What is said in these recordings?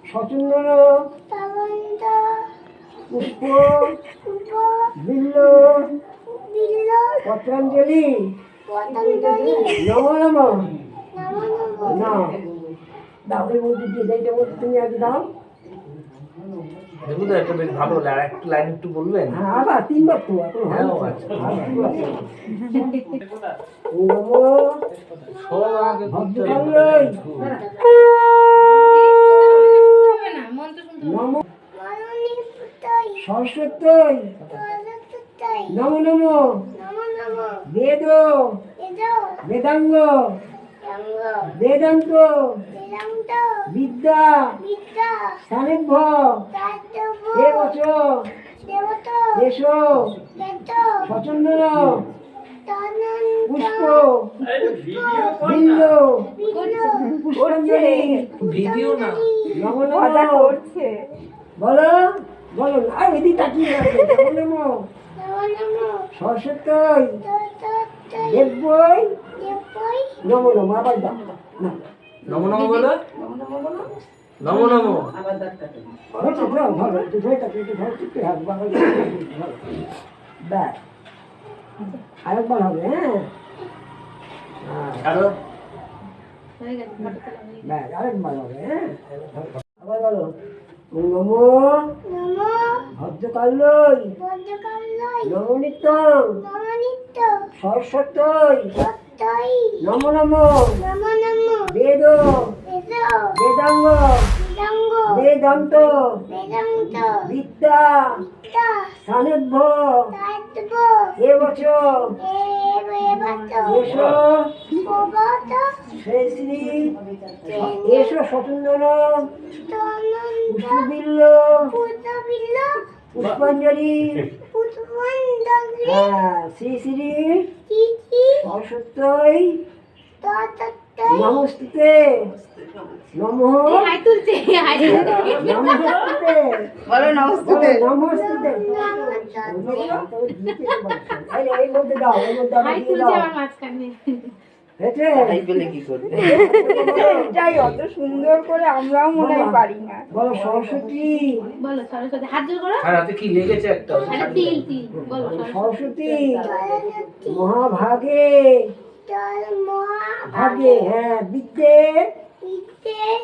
সচন্দন পুষ্প বিল্ল পত্রাঞ্জলি নম নম না দাওদের মধ্যে যে যেটা বলতে তুমি আগে দাও। দেখুন একটা বেশ ভালো আর একটা লাইন একটু বলবেন। হ্যাঁ আবার তিনবার তো এখন হ্যাঁ আচ্ছা নম সরস্বতী নম নম বেদ বেদাঙ্গ বেদান্ত বিদ্যা স্থানেভ্য দেবচ দেশ সচন্দন পুষ্প বিল্ল পুষ্পাঞ্জলি ভিডিও না নম নম বলো বলো আর এদিকে তাকিয়ে রাখবে নম নম সরস্বতী দেবই নম নম আবার দাও না নম নম বলো নম নম ধরো ধরো ধরো একটু ধরে থাকো একটু ধরো একটু হাত বাড়াও ব্যাস আরেকবার হবে হ্যাঁ আরো ব্যাস আরেকবার হবে হ্যাঁ আবার বলো নম ভদ্রকাল্যই নমনিত্যং সরস্বতী নম নম বেদ বেদাঙ্গ বেদান্ত বিদ্যা স্থানেভ্য দেবচ এস শ্রী এস সচন্দন পুষ্পবিল্ল পুষ্পাঞ্জলি শ্রী শ্রী সরস্বতী নমস্তে নমঃ নমস্তে বলো নমস্তে নমস্তে এই মধ্যে দাও এই মধ্যে এটাই অত সুন্দর করে আমরাও মনে হয় পারি না। বলো সরস্বতী বলো সরস্বতী হাত জোড় করো আর হাতে কি লেগেছে একটা আরে তিল তিল বলো সরস্বতী মহাভাগে ভাগে হ্যাঁ বিদ্যে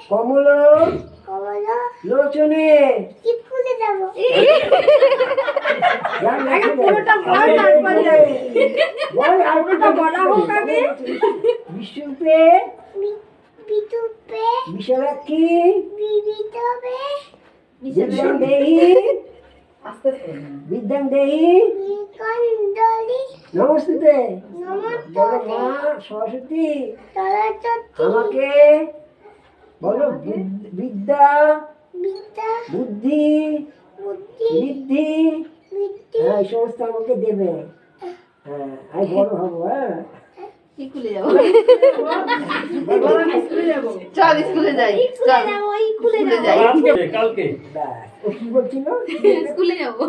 কমল লোচনে বিশ্বরূপে বিশালাক্ষী বিদ্যাং দেহি বিদ্যাং দেহি নমস্তে বলো মা সরস্বতী আমাকে বলো বিদ্যা বুদ্ধি বৃদ্ধি হ্যাঁ এই সমস্ত আমাকে দেবে হ্যাঁ আমি বড় হবো হ্যাঁ স্কুলে যাবো চল স্কুলে যাই স্কুলে যাই কালকে ও কি বলছিল স্কুলে যাবো